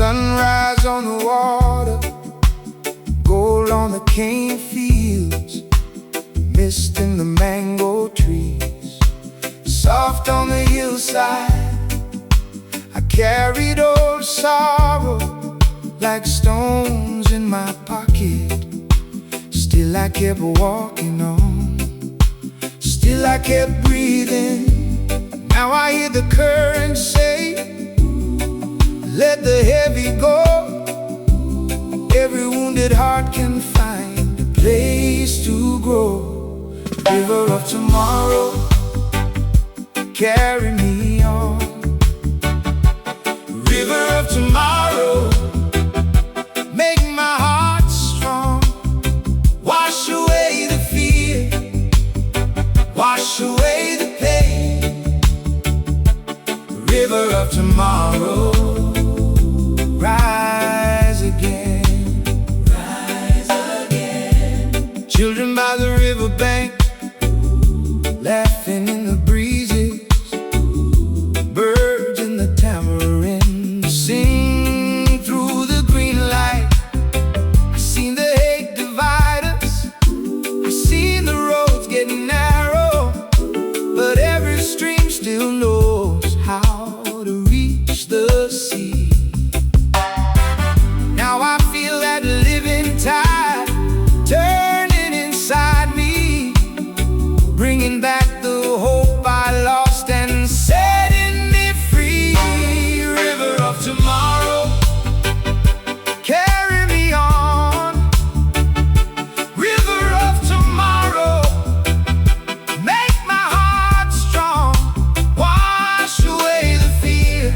Sunrise on the water, gold on the cane fields, mist in the mango trees, soft on the hillside. I carried old sorrow like stones in my pocket. Still I kept walking on, still I kept breathing. Now I hear the current say, let the heavy go. Every wounded heart can find a place to grow. River of tomorrow, carry me on. River of tomorrow, make my heart strong. Wash away the fear, wash away the pain. River of tomorrow, rise again, rise again. Children by the riverbank, laughing in the breezes. Birds in the tamarind sing through the green light. I seen the hate divide us, I seen the roads get narrow, but every stream still knows how to reach the sea. Now I feel that living tide turning inside me, bringing back the hope I lost and setting me free. River of tomorrow, carry me on. River of tomorrow, make my heart strong. Wash away the fear,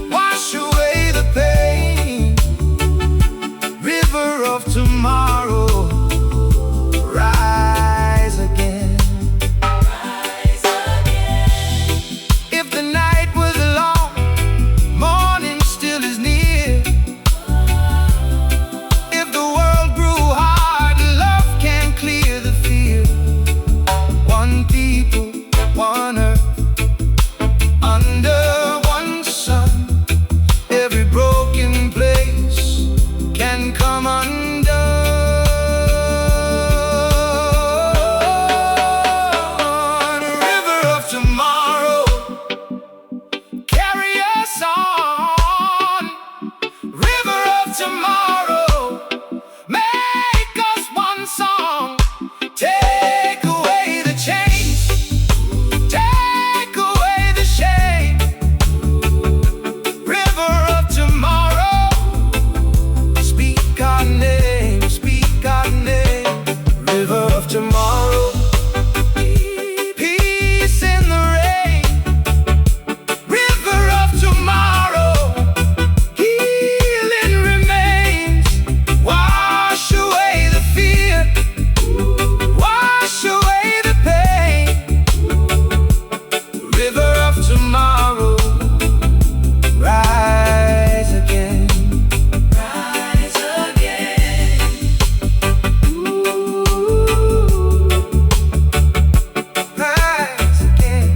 wash away the pain. River of tomorrow, rise again, rise again. If the night was long, morning still is near. If the world grew hard, love can clear the fear. One people, one earth, under one sun. Every broken place can come undone. River of tomorrow, carry us on. River of tomorrow, make us one song. Take away the chains, take away the shame. River of tomorrow, speak our name, speak our name. River of tomorrow, peace in the rain. River of tomorrow, healing remains. Wash away the fear, wash away the pain. River of tomorrow, rise again, rise again. Ooh, rise again.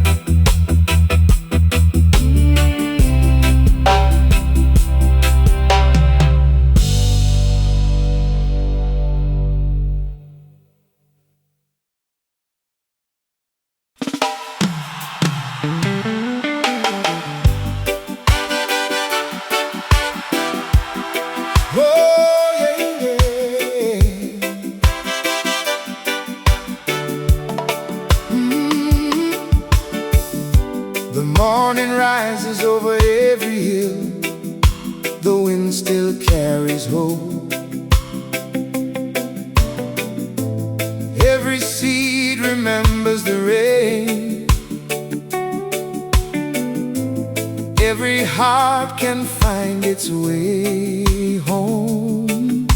Oh, yeah, yeah. The morning rises over every hill, the wind still carries hope. Every seed remembers the rain, every heart can find its way home.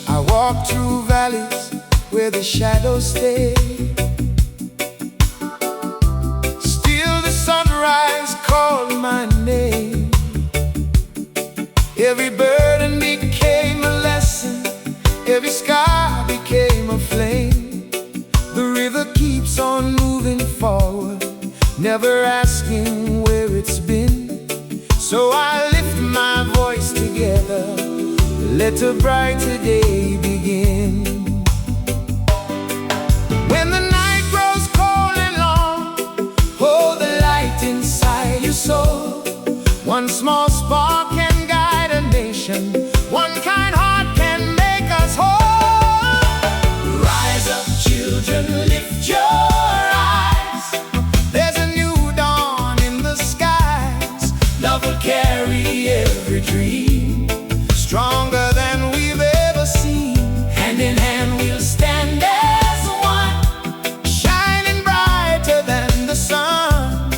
I walk through valleys where the shadows stay. Still the sunrise called my name. Every burden became a lesson, every sky became a flame. The river keeps on moving forward, never asking where it's been. So I lift my voice together, let a brighter day begin. When the night grows cold and long, hold the light inside your soul. One small spark can guide a nation, one kind heart can make us whole. Rise up, children, lift your eyes. There's a new dawn in the skies. Love will carry every dream, stronger than we've ever seen. Hand in hand we'll stand as one, shining brighter than the sun.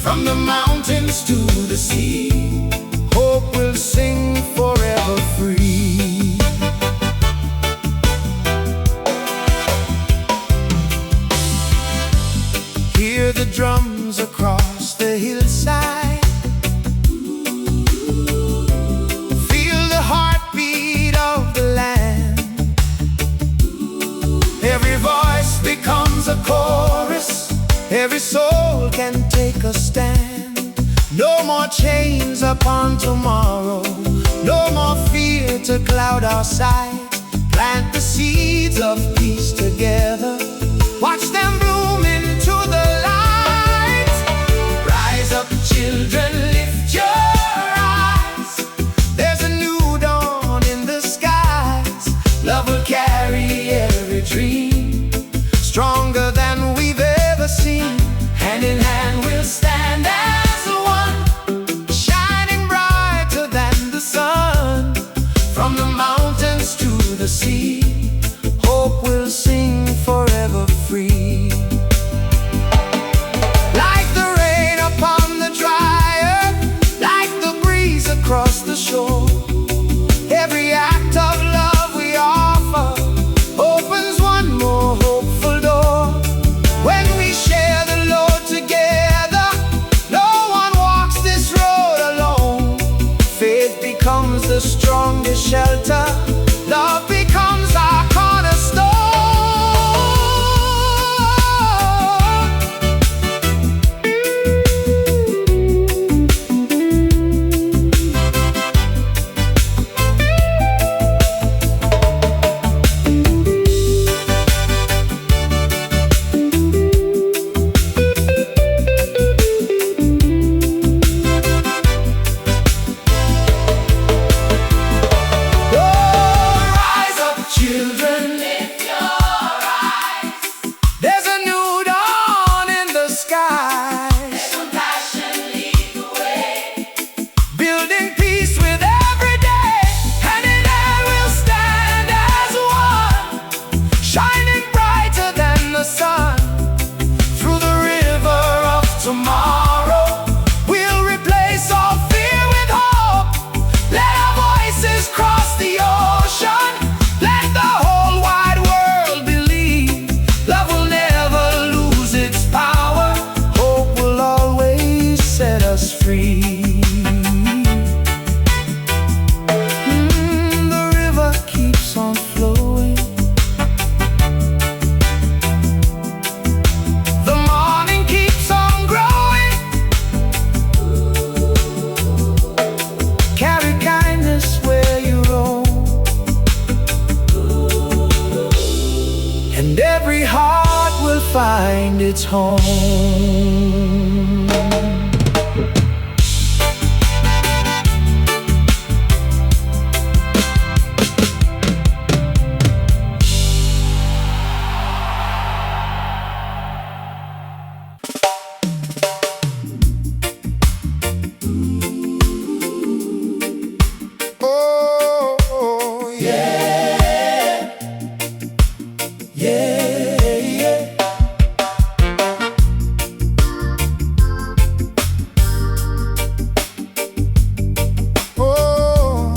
From the mountains to the sea, hope will sing forever free. Hear the drums across the hillside, feel the heartbeat of the land. Every voice becomes a chorus, every soul can take a stand. No more chains upon tomorrow, no more fear to cloud our sight. Plant the seeds of peace together, watch them bloom into the light. Rise up, children, lift your eyes. There's a new dawn in the skies. Love will carry every dream, stronger than we've ever seen. Hand in hand we'll stand as one, shining brighter than the sun. From the mountains to the sea, hope will sing forever free. Like the rain upon the dry earth, like the breeze across the shore, every act of love we offer opens one more hopeful door. When we share the load together, no one walks this road alone. Faith becomes the strongest shelter, love becomes our cornerstone. Tomorrow we'll replace all fear with hope. Let our voices cross the ocean, let the whole wide world believe. Love will never lose its power, hope will always set us free. The river keeps on flowing, the morning keeps on growing. Carry kindness where you roam, and every heart will find its home. Oh, yeah, yeah, yeah. Oh,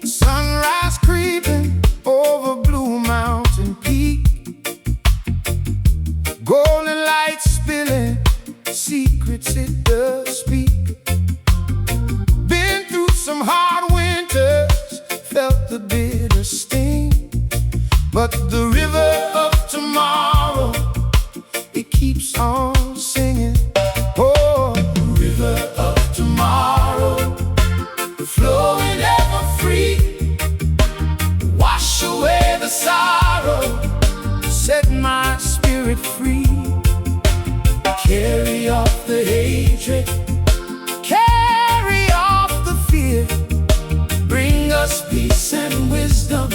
sunrise creeping over Blue Mountain Peak, golden light spilling, secrets it does speak. Been through some hard winters, felt the bitter sting, but the river of tomorrow spirit free. Carry off the hatred, carry off the fear. Bring us peace and wisdom,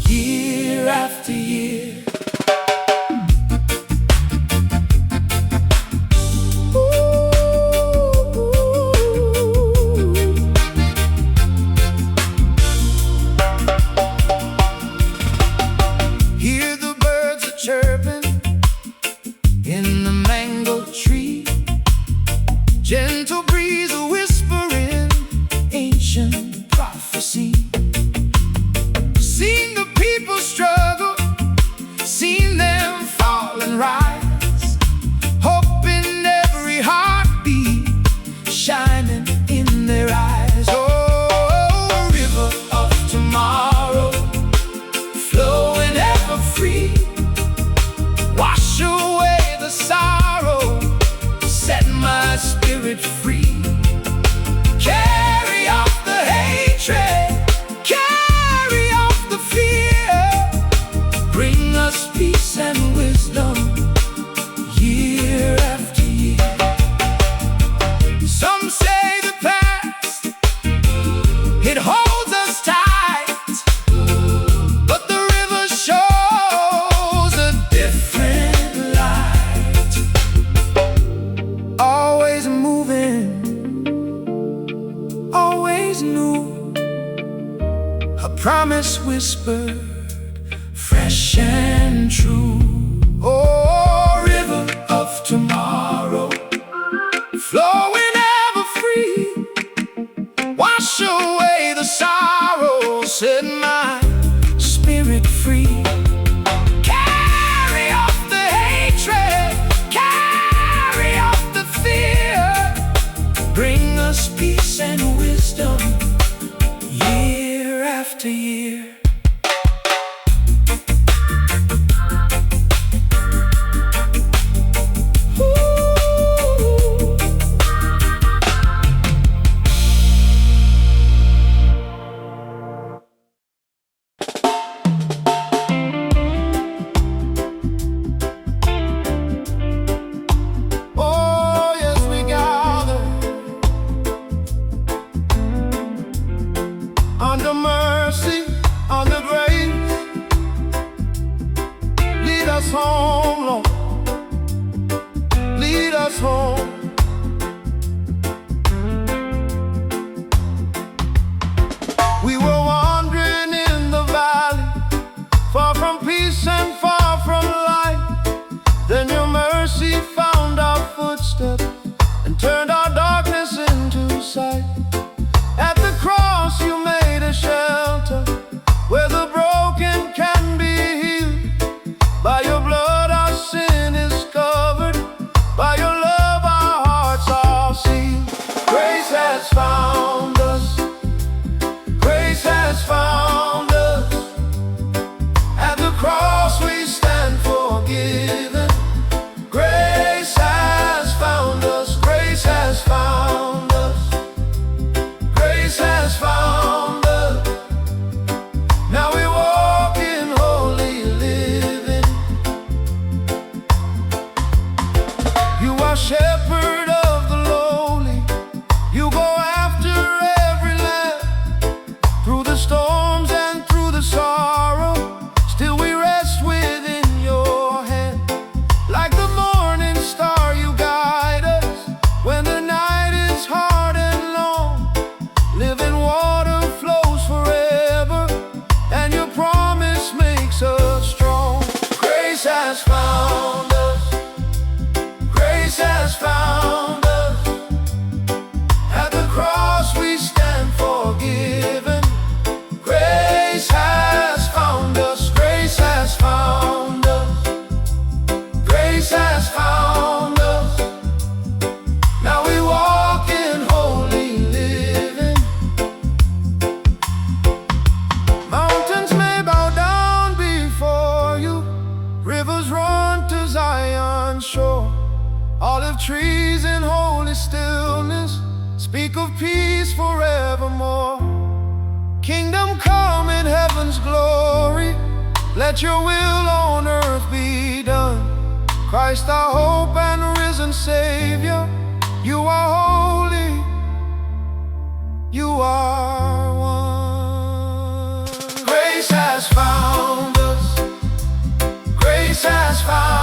year after year. Hear the birds a chirping in the mango tree. Gentle breeze a whispering ancient prophecy. Seen the people struggle, seen them fall and rise. Hope in every heartbeat, shining in their eyes. Oh, a river of tomorrow, flowing ever free. Wash away the sorrow, set my spirit free. Carry off the hatred, carry off the fear. Bring us peace and wisdom, year after year. Some say the past, it holds us tight, but the river shows a different light. Always moving, always new, a promise whispered, fresh and true. Oh, river of tomorrow, flowing ever free. Wash away the sorrow, set my spirit free. Carry off the hatred, carry off the fear. Bring us peace and wisdom, year after year. Oh, yes, we gather under mercy, under grace. Lead us home, Lord, lead us home. We were wandering in the valley, far from peace and far from light. Then your mercy found our footsteps and turned our darkness into sight. At the cross you made a shelter where the broken can be healed. By your blood our sin is covered, by your love our hearts are sealed. Grace has found us, grace has found us. At the cross we stand forgiven. Grace has found us, grace has found us, grace has found us. Now we walk in holy living. You are shepherd of the lowly, you go after every lamb. Through the storms and through the sorrow, still we rest within your hand. Like the morning star you guide us when the night is hard and long. Living water flows forever, and your promise makes us strong. Grace has found us, grace has found us. At the cross we stand forgiven. Grace has found us, grace has found us, grace has found us. Now we walk in holy living. Mountains may bow down before you, rivers run to Zion's shore. Olive trees in holy stillness speak of peace forevermore. Kingdom come in heaven's glory, let your will on earth be done. Christ our hope and risen Savior, you are holy, you are one. Grace has found us, grace has found us.